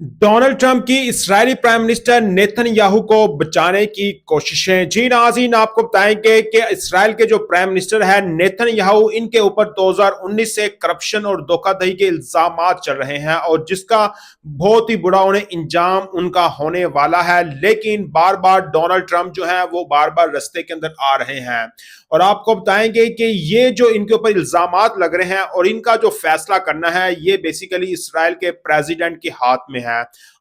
Donald Trump की इस्राएली prime minister Netanyahu को बचाने की कोशिशें। जी नाज़रीन, आपको बताएंगे कि इस्राएल के जो प्राइम मिनिस्टर है नेतन्याहू, इनके ऊपर 2019 से करप्शन और धोखाधड़ी के इल्जामात चल रहे हैं और जिसका बहुत ही बुरा उन्हें इंजाम उनका होने वाला है। लेकिन बार बार डोनाल्ड ट्रंप जो है वो बार बार रास्ते के अंदर आ रहे हैं और आपको बताएंगे कि ये जो इनके ऊपर इल्जामात लग रहे हैं और इनका जो फैसला करना है ये बेसिकली इस्राएल के प्रेसिडेंट के हाथ में है।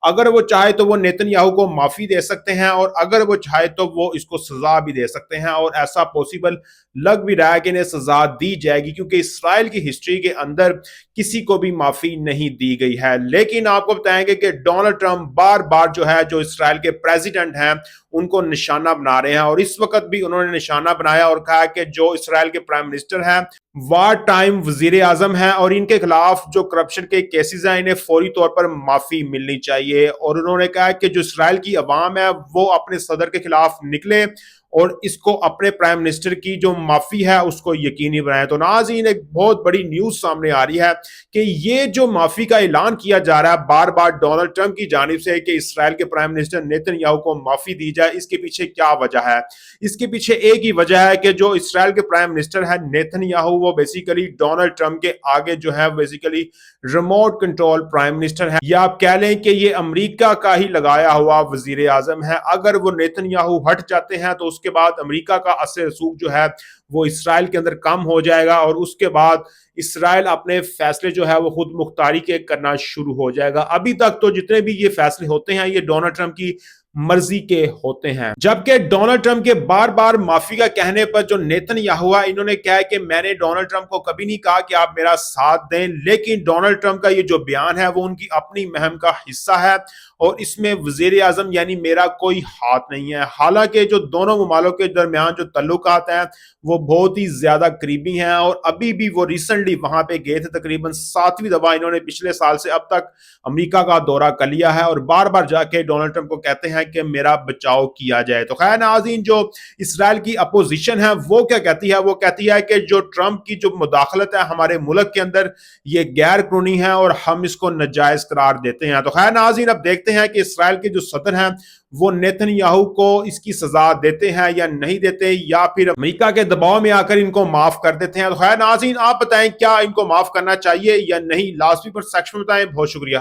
अगर वो चाहे तो वो नेतन्याहू को माफी दे सकते हैं और अगर वो चाहे तो वो इसको सजा भी दे सकते हैं और ऐसा पॉसिबल लग भी रहा है कि इन्हें सजा दी जाएगी, क्योंकि इस्राएल की हिस्ट्री के अंदर किसी को भी माफी नहीं दी गई है। लेकिन आपको बताएंगे कि डोनाल्ड ट्रंप बार बार जो है, जो इस्राएल के प्रेसिडेंट हैं, उनको निशाना बना रहे हैं और इस वक्त भी उन्होंने निशाना बनाया और कहा कि जो इस्राएल के प्राइम मिनिस्टर हैं वार टाइम वजीर आजम है और इनके खिलाफ जो करप्शन के केसेस हैं इन्हें फौरी तौर पर माफी मिलनी चाहिए। और उन्होंने कहा कि जो इस्राएल की अवाम है वो अपने सदर के खिलाफ निकले और इसको अपने प्राइम मिनिस्टर की जो माफी है उसको यकीनी बनाए। तो नाज़रीन, एक बहुत बड़ी न्यूज सामने आ रही है कि ये जो माफी का ऐलान किया जा रहा है बार बार डोनाल्ड ट्रंप की जानिब से कि इस्राएल के प्राइम मिनिस्टर नेतन्याहू को माफी दी जाए, इसके पीछे क्या वजह है? इसके पीछे एक ही वजह है कि जो इस्राएल के प्राइम मिनिस्टर है नेतन्याहू, वो बेसिकली डोनाल्ड ट्रंप के आगे जो है basically remote control prime minister है, या आप कह लें कि ये अमेरिका का ही लगाया हुआ वजीर आजम है। अगर वो नेतन्याहू हट जाते हैं तो उसके बाद अमेरिका का असर रसूख जो है वो इसराइल के अंदर कम हो जाएगा और उसके बाद इसराइल अपने फैसले जो है वो खुद मुख्तारी के करना शुरू हो जाएगा। अभी तक तो जितने भी ये फैसले होते हैं ये डोनाल्ड ट्रंप की मर्जी के होते हैं। जबकि डोनाल्ड ट्रंप के बार बार माफी का कहने पर जो नेतन्याहू है, इन्होंने कहा है कि मैंने डोनाल्ड ट्रंप को कभी नहीं कहा कि आप मेरा साथ दें। लेकिन डोनाल्ड ट्रंप का ये जो बयान है वो उनकी अपनी मुहिम का हिस्सा है और इसमें वजीर आजम यानी मेरा कोई हाथ नहीं है। हालांकि जो दोनों ममालों के दरमियान जो तल्लुकात हैं वो बहुत ही ज्यादा करीबी हैं और अभी भी वो रिसेंटली वहां पे गए थे। तकरीबन 7वीं दफा इन्होंने पिछले साल से अब तक अमेरिका का दौरा कर लिया है और बार बार जाके डोनाल्ड ट्रंप को कहते हैं कि मेरा बचाव किया जाए। तो खैर नाज़रीन, जो इसराइल की अपोजिशन है वो क्या कहती है? वो कहती है कि जो ट्रंप की जो मुदाखलत है हमारे मुल्क के अंदर ये गैर कानूनी है और हम इसको नाजायज करार देते हैं। तो खैर नाज़रीन, अब देखते हैं कि इसराइल के जो सदर हैं वो नेतन्याहू को इसकी सजा देते हैं या नहीं देते, या फिर अमेरिका के दबाव में आकर इनको माफ कर देते हैं। तो खैर नाज़रीन, आप बताएं क्या इनको माफ करना चाहिए या नहीं? लास्ट पर सेक्शन में बताएं। बहुत शुक्रिया।